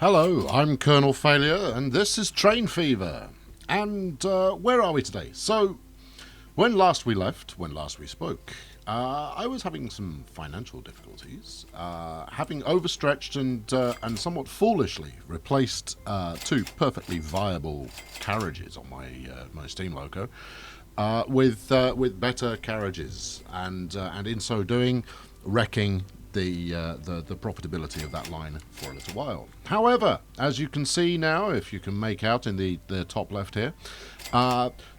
Hello, I'm Colonel Failure, and this is Train Fever. And where are we today? So, when last we spoke, I was having some financial difficulties, having overstretched and somewhat foolishly replaced two perfectly viable carriages on my steam loco with better carriages, and in so doing, wrecking the profitability of that line for a little while. However, as you can see now, if you can make out in the top left here,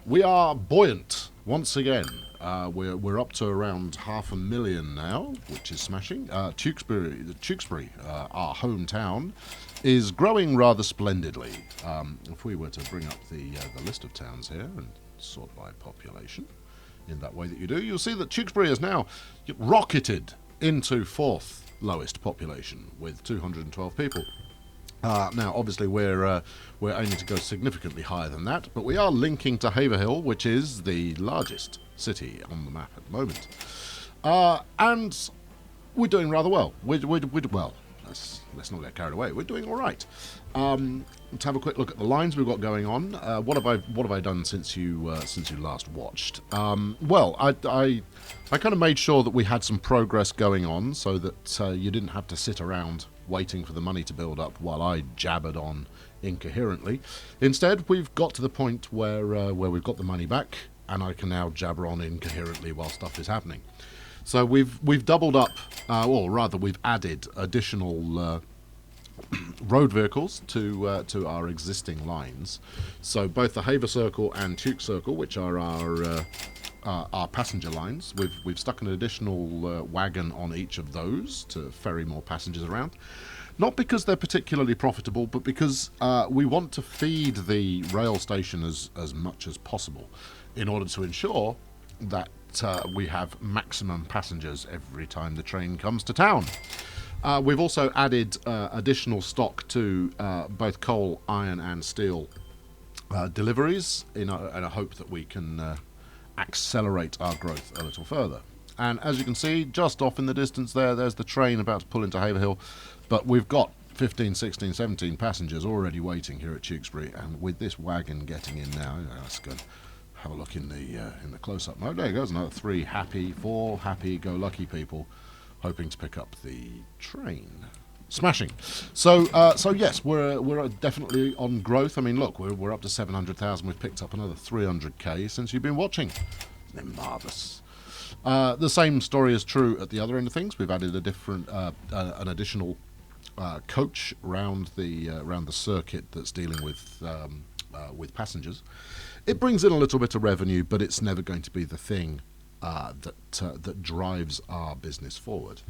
we are buoyant once again. We're up to around 500,000 now, which is smashing. Tewkesbury, our hometown, is growing rather splendidly. If we were to bring up the list of towns here and sort by population in that way that you do, you'll see that Tewkesbury is now rocketed into fourth lowest population with 212 people. Now, obviously, we're aiming to go significantly higher than that, but we are linking to Haverhill, which is the largest city on the map at the moment, and we're doing rather well. Well, let's not get carried away. We're doing all right. To have a quick look at the lines we've got going on. What have I done since you last watched? Well, I kind of made sure that we had some progress going on, so that you didn't have to sit around waiting for the money to build up while I jabbered on incoherently. Instead, we've got to the point where we've got the money back, and I can now jabber on incoherently while stuff is happening. So we've doubled up, or rather, we've added additional road vehicles to our existing lines. So both the Haver Circle and Tewk Circle, which are our passenger lines, we've stuck an additional wagon on each of those to ferry more passengers around. Not because they're particularly profitable, but because we want to feed the rail station as much as possible in order to ensure that we have maximum passengers every time the train comes to town. We've also added additional stock to both coal, iron and steel deliveries in a hope that we can accelerate our growth a little further. And as you can see, just off in the distance there's the train about to pull into Haverhill, but we've got 15, 16, 17 passengers already waiting here at Tewkesbury, and with this wagon getting in now, let's go have a look in the close-up mode. There goes another four happy-go-lucky people hoping to pick up the train. Smashing. So yes, we're definitely on growth. I mean, look, we're up to 700,000. We've picked up another 300k since you've been watching. Isn't it marvellous? The same story is true at the other end of things. We've added an additional coach round the circuit that's dealing with passengers. It brings in a little bit of revenue, but it's never going to be the thing that drives our business forward.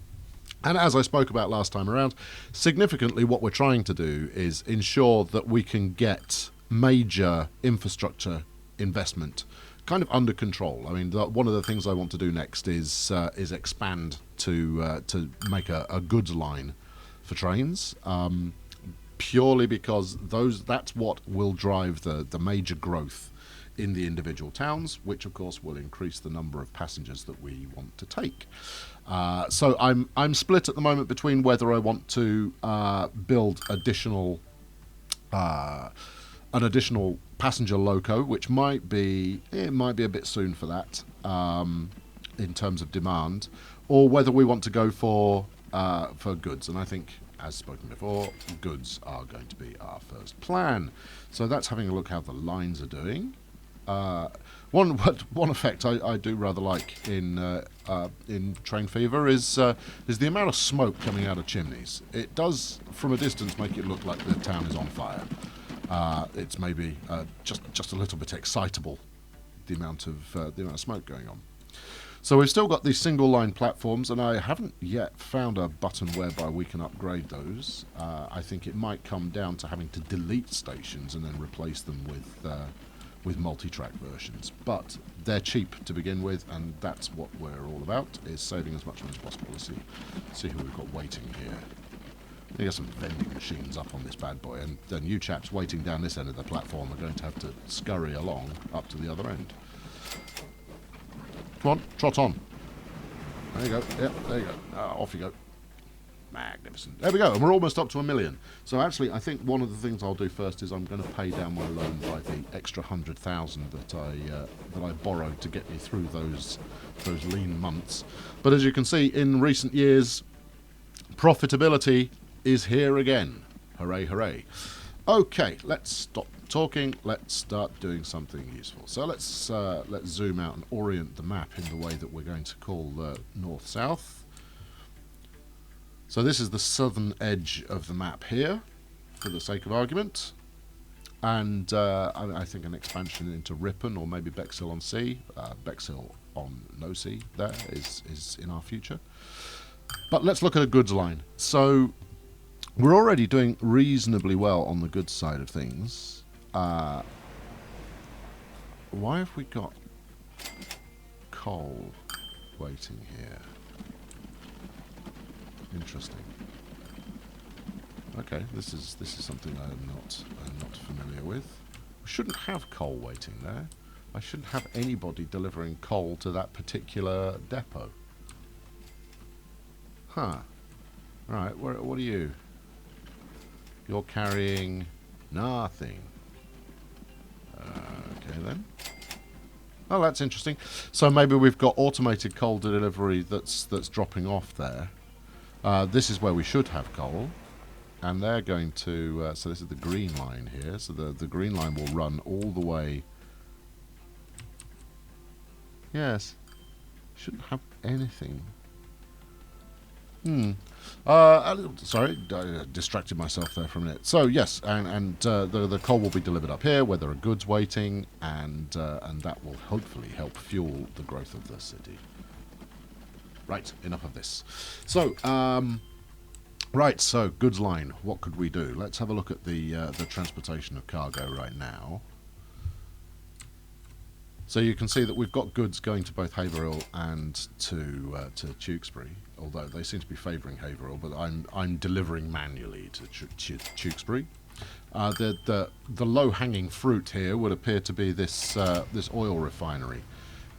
And as I spoke about last time around, significantly what we're trying to do is ensure that we can get major infrastructure investment kind of under control. I mean, one of the things I want to do next is expand to make a goods line for trains, purely because that's what will drive the major growth in the individual towns, which of course will increase the number of passengers that we want to take. So I'm split at the moment between whether I want to build an additional passenger loco, which might be a bit soon for that in terms of demand, or whether we want to go for goods. And I think, as spoken before, goods are going to be our first plan. So that's having a look how the lines are doing. One effect I do rather like in Train Fever is the amount of smoke coming out of chimneys. It does, from a distance, make it look like the town is on fire. It's maybe just a little bit excitable, the amount of smoke going on. So we've still got these single line platforms, and I haven't yet found a button whereby we can upgrade those. I think it might come down to having to delete stations and then replace them with multi-track versions, but they're cheap to begin with, and that's what we're all about, is saving as much money as possible. Let's see who we've got waiting here. We got some vending machines up on this bad boy, and then you chaps waiting down this end of the platform are going to have to scurry along up to the other end. Come on, trot on. There you go. Yep, there you go. Off you go. Magnificent. There we go, and we're almost up to 1 million. So actually, I think one of the things I'll do first is I'm going to pay down my loan by the extra 100,000 that I borrowed to get me through those lean months. But as you can see, in recent years, profitability is here again. Hooray, hooray. Okay, let's stop talking. Let's start doing something useful. So let's zoom out and orient the map in the way that we're going to call north-south. So this is the southern edge of the map here, for the sake of argument. And I think an expansion into Ripon or maybe Bexhill on Sea, Bexhill on no sea, there is in our future. But let's look at a goods line. So we're already doing reasonably well on the goods side of things. Why have we got coal waiting here? Interesting. Okay, this is something I'm not familiar with. We shouldn't have coal waiting there. I shouldn't have anybody delivering coal to that particular depot. Huh. Right, what are you? You're carrying nothing. Okay then. Oh, that's interesting. So maybe we've got automated coal delivery that's dropping off there. This is where we should have coal, and they're going to. So this is the green line here. So the green line will run all the way. Yes, shouldn't have anything. Sorry, I distracted myself there for a minute. So yes, and the coal will be delivered up here where there are goods waiting, and that will hopefully help fuel the growth of the city. Right, enough of this. So, right, so goods line. What could we do? Let's have a look at the transportation of cargo right now. So you can see that we've got goods going to both Haverhill and to Tewkesbury, although they seem to be favouring Haverhill, but I'm delivering manually to Tewkesbury. The low-hanging fruit here would appear to be this oil refinery.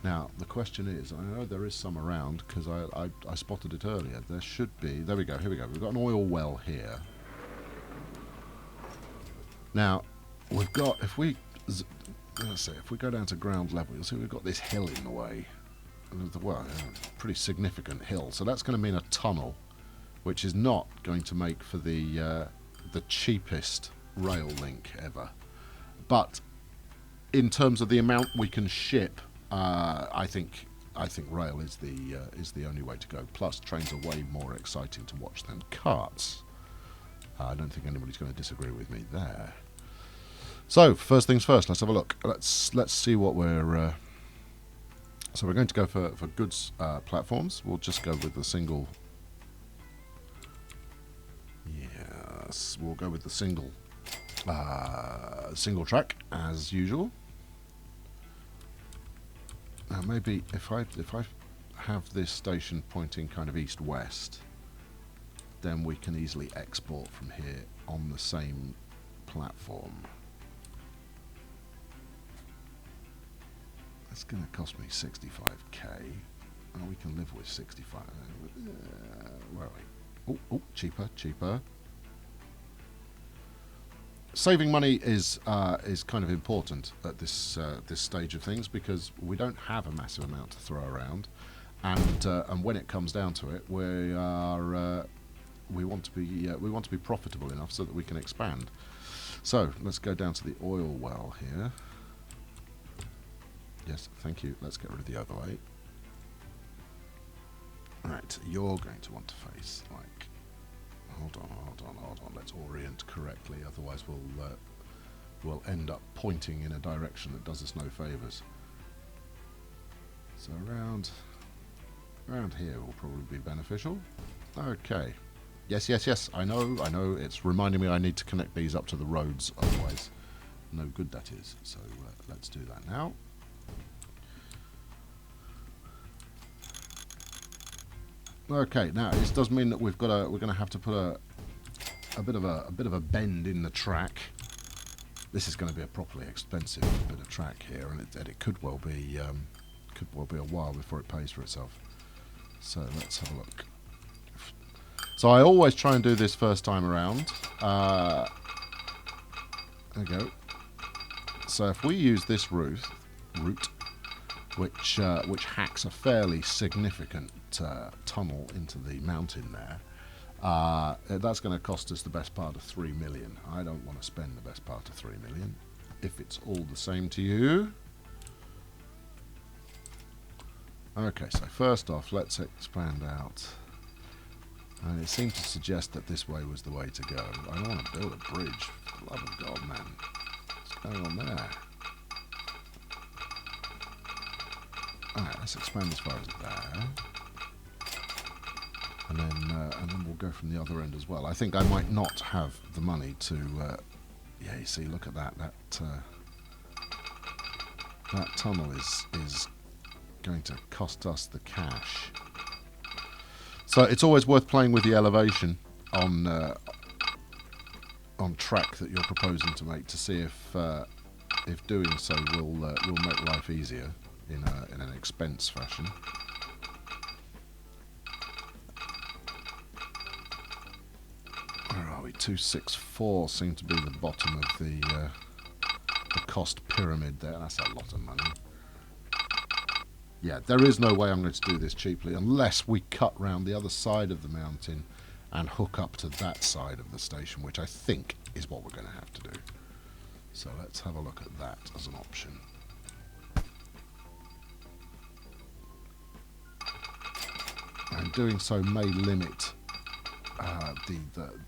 Now the question is, I know there is some around because I spotted it earlier. There should be. There we go. Here we go. We've got an oil well here. Now we've got let's see, if we go down to ground level, you'll see we've got this hill in the way. Well, pretty significant hill. So that's going to mean a tunnel, which is not going to make for the cheapest rail link ever. But in terms of the amount we can ship, I think rail is the only way to go. Plus, trains are way more exciting to watch than carts. I don't think anybody's going to disagree with me there. So first things first, let's have a look. Let's see what we're. So we're going to go for goods platforms. We'll just go with the single. Yes, we'll go with the single track as usual. Now maybe if I have this station pointing kind of east-west, then we can easily export from here on the same platform. That's going to cost me 65k. Oh, we can live with 65. Where are we? Oh, cheaper. Saving money is kind of important at this stage of things because we don't have a massive amount to throw around, and when it comes down to it, we want to be profitable enough so that we can expand. So let's go down to the oil well here. Yes, thank you. Let's get rid of the overlay. Right, you're going to want to face like. Hold on. Let's orient correctly. Otherwise, we'll end up pointing in a direction that does us no favors. So around here will probably be beneficial. Okay. Yes. I know. It's reminding me I need to connect these up to the roads. Otherwise, no good that is. So let's do that now. Okay, now this does mean that we're going to have to put a bit of a bend in the track. This is going to be a properly expensive bit of track here, and it could well be a while before it pays for itself. So let's have a look. So I always try and do this first time around. There we go. So if we use this route, which hacks a fairly significant tunnel into the mountain there, that's going to cost us the best part of 3 million. I don't want to spend the best part of 3 million. If it's all the same to you. Okay, so first off, let's expand out. And it seemed to suggest that this way was the way to go. I don't want to build a bridge. For the love of God, man. What's going on there? Alright, let's expand as far as there. And then we'll go from the other end as well. I think I might not have the money to... yeah, you see, look at that. That tunnel is going to cost us the cash. So it's always worth playing with the elevation on track that you're proposing to make to see if doing so will make life easier in an expense fashion. Where are we? 264 seems to be the bottom of the cost pyramid there. That's a lot of money. Yeah, there is no way I'm going to do this cheaply unless we cut round the other side of the mountain and hook up to that side of the station, which I think is what we're going to have to do. So let's have a look at that as an option. And doing so may limit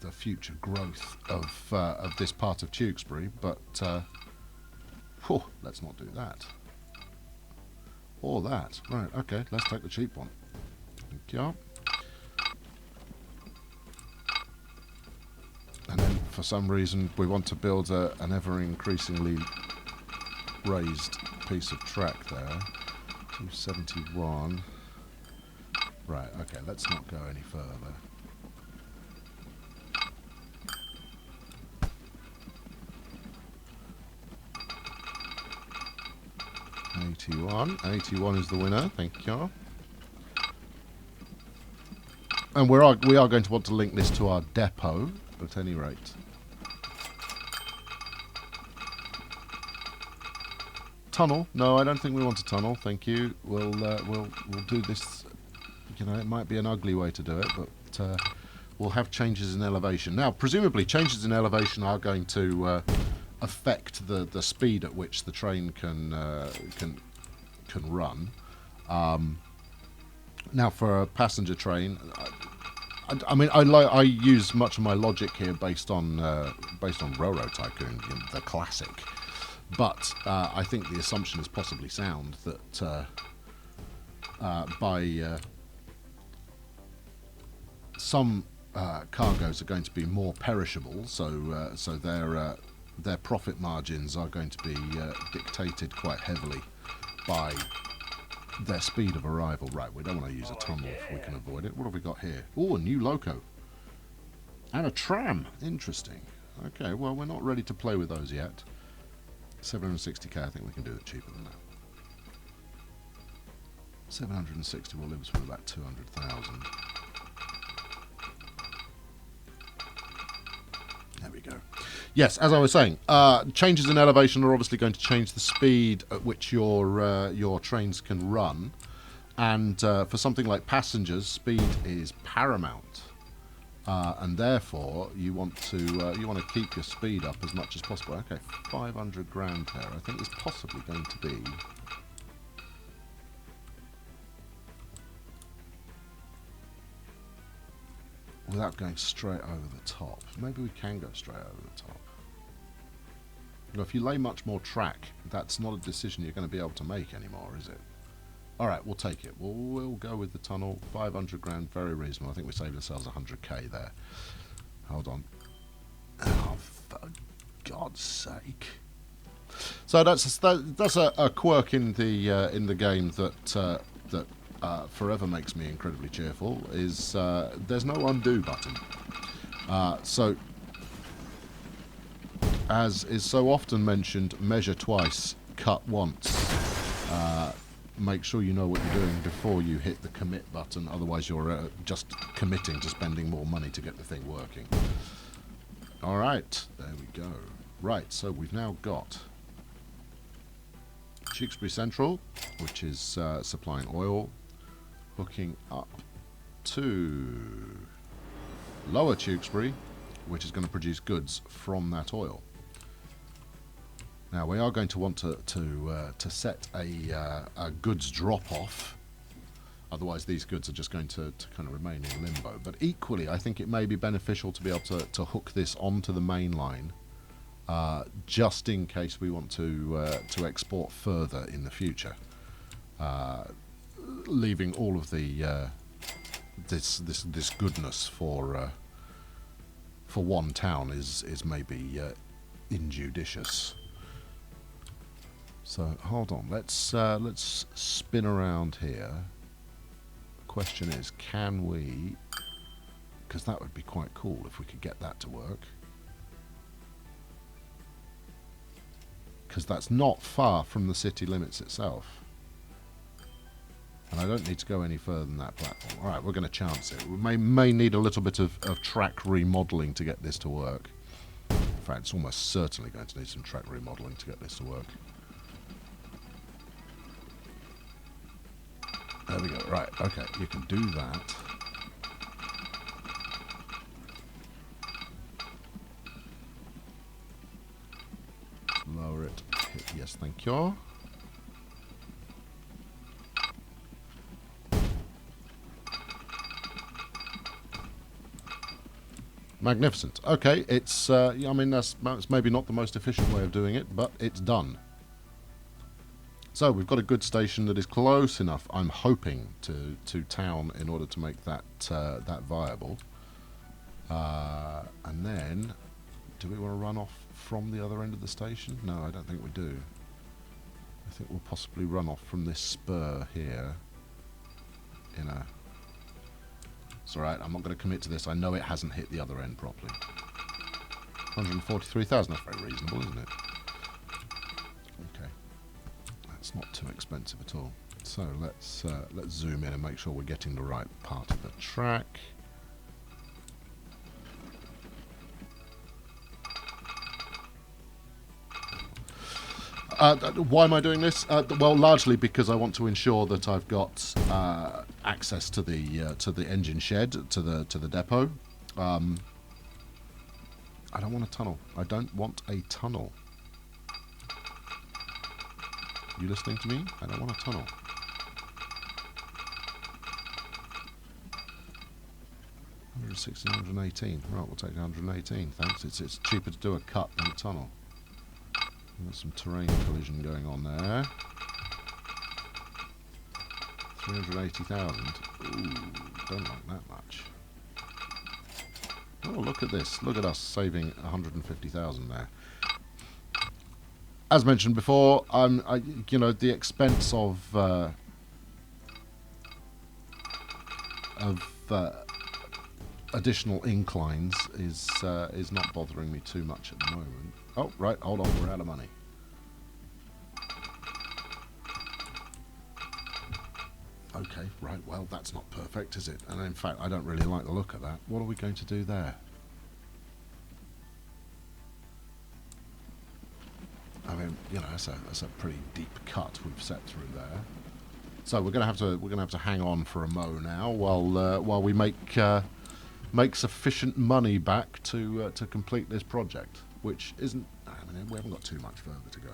the future growth of this part of Tewkesbury, but let's not do that. Or that. Right, okay, let's take the cheap one. Thank you. And then, for some reason, we want to build an ever-increasingly raised piece of track there. 271. Right, okay, let's not go any further. $81 is the winner, thank you. And we are going to want to link this to our depot, at any rate. Tunnel? No, I don't think we want a tunnel, thank you. We'll do this. You know, it might be an ugly way to do it, but we'll have changes in elevation. Now, presumably, changes in elevation are going to affect the speed at which the train can run. Now, for a passenger train, I mean, I use much of my logic here based on Railroad Tycoon, you know, the classic. But I think the assumption is possibly sound that by some cargoes are going to be more perishable, so their profit margins are going to be dictated quite heavily by their speed of arrival. Right, we don't want to use a tunnel if we can avoid it. What have we got here? Oh, a new loco. And a tram. Interesting. Okay, well, we're not ready to play with those yet. 760k, I think we can do it cheaper than that. 760 will leave us with about 200,000. There we go. Yes, as I was saying, changes in elevation are obviously going to change the speed at which your trains can run, and for something like passengers, speed is paramount, and therefore you want to keep your speed up as much as possible. Okay, 500 grand there. I think is possibly going to be. Without going straight over the top. Maybe we can go straight over the top. You know, if you lay much more track, that's not a decision you're going to be able to make anymore, is it? Alright, we'll take it. We'll go with the tunnel. 500 grand, very reasonable. I think we saved ourselves 100k there. Hold on. Oh, for God's sake. So that's a quirk in the game that forever makes me incredibly cheerful, is there's no undo button. So, as is so often mentioned, measure twice, cut once. make sure you know what you're doing before you hit the commit button. Otherwise, you're just committing to spending more money to get the thing working. All right, there we go. Right, so we've now got Tewkesbury Central, which is supplying oil, hooking up to Lower Tewkesbury, which is going to produce goods from that oil. Now we are going to want to set a goods drop-off, otherwise these goods are just going to kind of remain in limbo. But equally, I think it may be beneficial to be able to hook this onto the main line, just in case we want to export further in the future. Leaving all of the this goodness for one town is maybe injudicious. So hold on, let's spin around here. The question is, can we? Because that would be quite cool if we could get that to work. Because that's not far from the city limits itself. And I don't need to go any further than that platform. Alright, we're going to chance it. We may need a little bit of track remodelling to get this to work. In fact, it's almost certainly going to need some track remodelling to get this to work. There we go. Right, okay, you can do that. Lower it. Hit yes, thank you. Magnificent. Okay, it's I mean that's maybe not the most efficient way of doing it, but it's done. So we've got a good station that is close enough, I'm hoping, to town in order to make that that viable. And then, do we want to run off from the other end of the station? No, I don't think we do. I think we'll possibly run off from this spur here. In a. It's alright, I'm not going to commit to this. I know it hasn't hit the other end properly. 143,000, that's very reasonable, isn't it? Okay. That's not too expensive at all. So let's zoom in and make sure we're getting the right part of the track. Why am I doing this? Well, largely because I want to ensure that I've got access to the engine shed, to the depot. I don't want a tunnel. I don't want a tunnel. You listening to me? I don't want a tunnel. $116, $118. Right, we'll take 118. Thanks. It's cheaper to do a cut than a tunnel. There's some terrain collision going on there. 380,000. Ooh, don't like that much. Oh, look at this. Look at us saving 150,000 there. As mentioned before, you know, the expense of additional inclines is not bothering me too much at the moment. Oh, right, hold on, we're out of money. Okay, right, well, that's not perfect, is it? And in fact, I don't really like the look of that. What are we going to do there? I mean, you know, that's a pretty deep cut we've set through there. So we're gonna have to hang on for a mo now while we make sufficient money back to complete this project, which isn't. I mean, we haven't got too much further to go.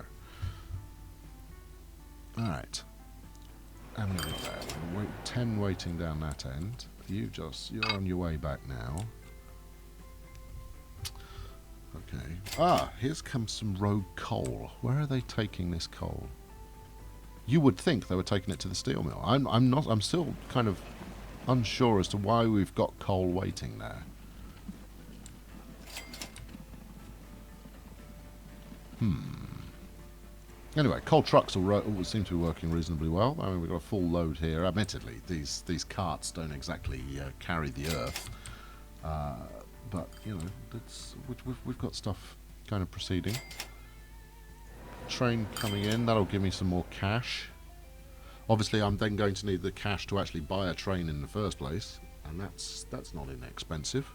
All right. And we've got there. 10 waiting down that end. You're on your way back now. Okay. Ah, here's comes some rogue coal. Where are they taking this coal? You would think they were taking it to the steel mill. I'm not. I'm still kind of unsure as to why we've got coal waiting there. Anyway, coal trucks all seem to be working reasonably well. I mean, we've got a full load here. Admittedly, these carts don't exactly carry the earth, but you know, we've got stuff kind of proceeding. Train coming in. That'll give me some more cash. Obviously, I'm then going to need the cash to actually buy a train in the first place, and that's not inexpensive.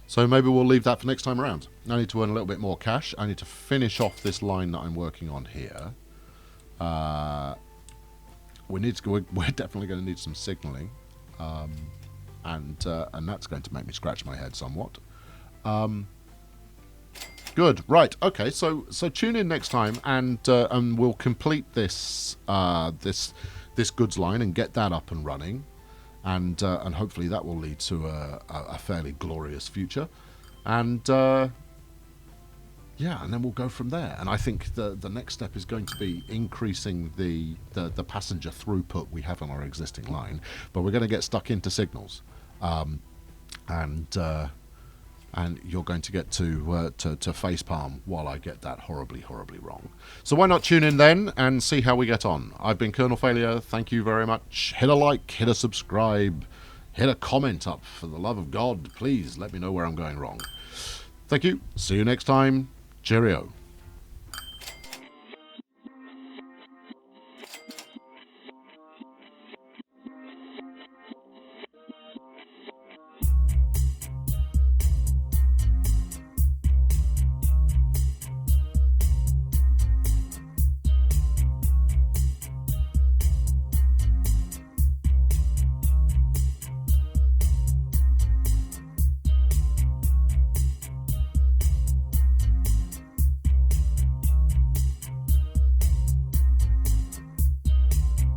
So maybe we'll leave that for next time around. I need to earn a little bit more cash. I need to finish off this line that I'm working on here. We're definitely going to need some signalling, and that's going to make me scratch my head somewhat. Good, right? Okay, so tune in next time, and we'll complete this this goods line and get that up and running. And hopefully that will lead to a fairly glorious future, and yeah, and then we'll go from there. And I think the next step is going to be increasing the passenger throughput we have on our existing line, but we're going to get stuck into signals, and you're going to get to facepalm while I get that horribly wrong. So why not tune in then and see how we get on? I've been Colonel Failure. Thank you very much. Hit a like, hit a subscribe, hit a comment up. For the love of God, please let me know where I'm going wrong. Thank you. See you next time. Cheerio.